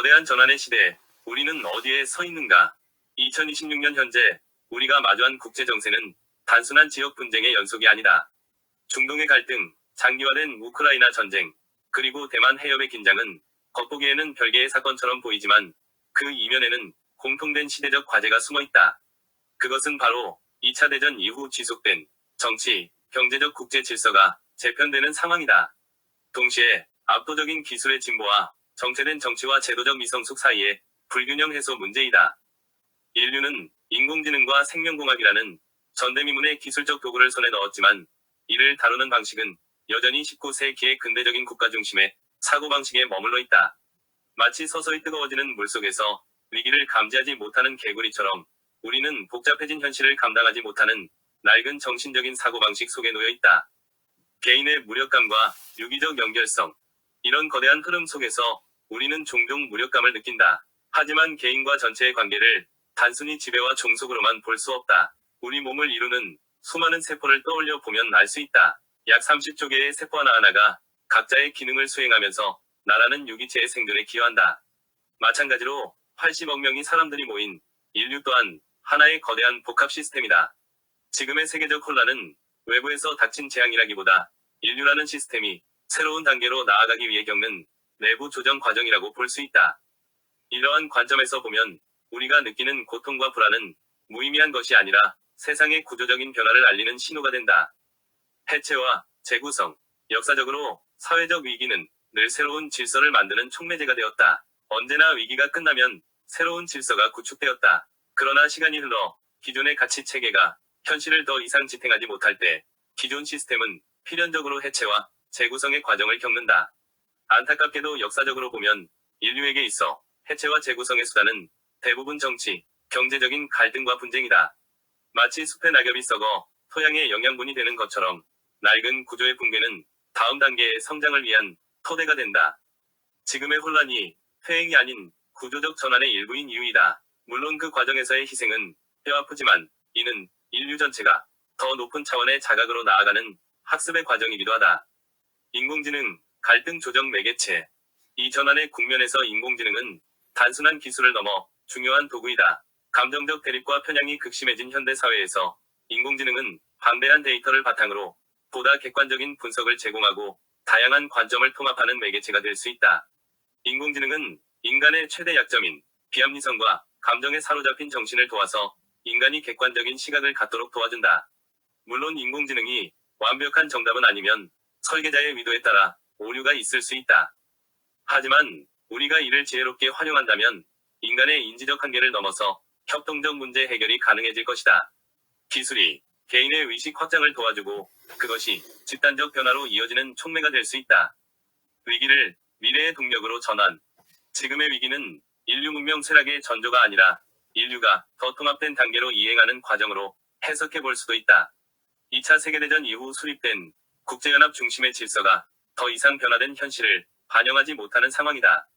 거대한 전환의 시대에 우리는 어디에 서 있는가? 2026년 현재 우리가 마주한 국제정세는 단순한 지역 분쟁의 연속이 아니다. 중동의 갈등, 장기화된 우크라이나 전쟁, 그리고 대만 해협의 긴장은 겉보기에는 별개의 사건처럼 보이지만 그 이면에는 공통된 시대적 과제가 숨어 있다. 그것은 바로 2차 대전 이후 지속된 정치, 경제적 국제 질서가 재편되는 상황이다. 동시에 압도적인 기술의 진보와 정체된 정치와 제도적 미성숙 사이의 불균형 해소 문제이다. 인류는 인공지능과 생명공학이라는 전대미문의 기술적 도구를 손에 넣었지만 이를 다루는 방식은 여전히 19세기의 근대적인 국가 중심의 사고방식에 머물러 있다. 마치 서서히 뜨거워지는 물속에서 위기를 감지하지 못하는 개구리처럼 우리는 복잡해진 현실을 감당하지 못하는 낡은 정신적인 사고방식 속에 놓여 있다. 개인의 무력감과 유기적 연결성. 이런 거대한 흐름 속에서 우리는 종종 무력감을 느낀다. 하지만 개인과 전체의 관계를 단순히 지배와 종속으로만 볼 수 없다. 우리 몸을 이루는 수많은 세포를 떠올려 보면 알 수 있다. 약 30조 개의 세포 하나하나가 각자의 기능을 수행하면서 나라는 유기체의 생존에 기여한다. 마찬가지로 80억 명의 사람들이 모인 인류 또한 하나의 거대한 복합 시스템이다. 지금의 세계적 혼란은 외부에서 닥친 재앙이라기보다 인류라는 시스템이 새로운 단계로 나아가기 위해 겪는 내부 조정 과정이라고 볼 수 있다. 이러한 관점에서 보면 우리가 느끼는 고통과 불안은 무의미한 것이 아니라 세상의 구조적인 변화를 알리는 신호가 된다. 해체와 재구성. 역사적으로 사회적 위기는 늘 새로운 질서를 만드는 촉매제가 되었다. 언제나 위기가 끝나면 새로운 질서가 구축되었다. 그러나 시간이 흘러 기존의 가치 체계가 현실을 더 이상 지탱하지 못할 때 기존 시스템은 필연적으로 해체와 재구성의 과정을 겪는다. 안타깝게도 역사적으로 보면 인류에게 있어 해체와 재구성의 수단은 대부분 정치, 경제적인 갈등과 분쟁이다. 마치 숲의 낙엽이 썩어 토양의 영양분이 되는 것처럼 낡은 구조의 붕괴는 다음 단계의 성장을 위한 토대가 된다. 지금의 혼란이 퇴행이 아닌 구조적 전환의 일부인 이유이다. 물론 그 과정에서의 희생은 뼈아프지만 이는 인류 전체가 더 높은 차원의 자각으로 나아가는 학습의 과정이기도 하다. 인공지능, 갈등 조정 매개체. 이 전환의 국면에서 인공지능은 단순한 기술을 넘어 중요한 도구이다. 감정적 대립과 편향이 극심해진 현대 사회에서 인공지능은 방대한 데이터를 바탕으로 보다 객관적인 분석을 제공하고 다양한 관점을 통합하는 매개체가 될 수 있다. 인공지능은 인간의 최대 약점인 비합리성과 감정에 사로잡힌 정신을 도와서 인간이 객관적인 시각을 갖도록 도와준다. 물론 인공지능이 완벽한 정답은 아니면 설계자의 의도에 따라 오류가 있을 수 있다. 하지만 우리가 이를 지혜롭게 활용한다면 인간의 인지적 한계를 넘어서 협동적 문제 해결이 가능해질 것이다. 기술이 개인의 의식 확장을 도와주고 그것이 집단적 변화로 이어지는 촉매가 될 수 있다. 위기를 미래의 동력으로 전환. 지금의 위기는 인류 문명 쇠락의 전조가 아니라 인류가 더 통합된 단계로 이행하는 과정으로 해석해 볼 수도 있다. 2차 세계대전 이후 수립된 국제연합 중심의 질서가 더 이상 변화된 현실을 반영하지 못하는 상황이다.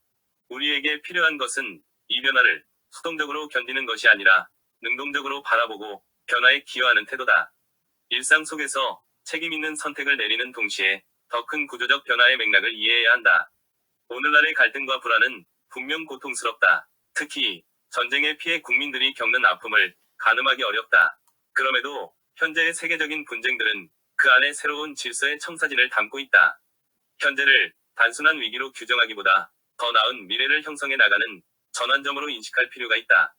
우리에게 필요한 것은 이 변화를 수동적으로 견디는 것이 아니라 능동적으로 바라보고 변화에 기여하는 태도다. 일상 속에서 책임 있는 선택을 내리는 동시에 더 큰 구조적 변화의 맥락을 이해해야 한다. 오늘날의 갈등과 불안은 분명 고통스럽다. 특히 전쟁의 피해 국민들이 겪는 아픔을 가늠하기 어렵다. 그럼에도 현재의 세계적인 분쟁들은 그 안에 새로운 질서의 청사진을 담고 있다. 현재를 단순한 위기로 규정하기보다 더 나은 미래를 형성해 나가는 전환점으로 인식할 필요가 있다.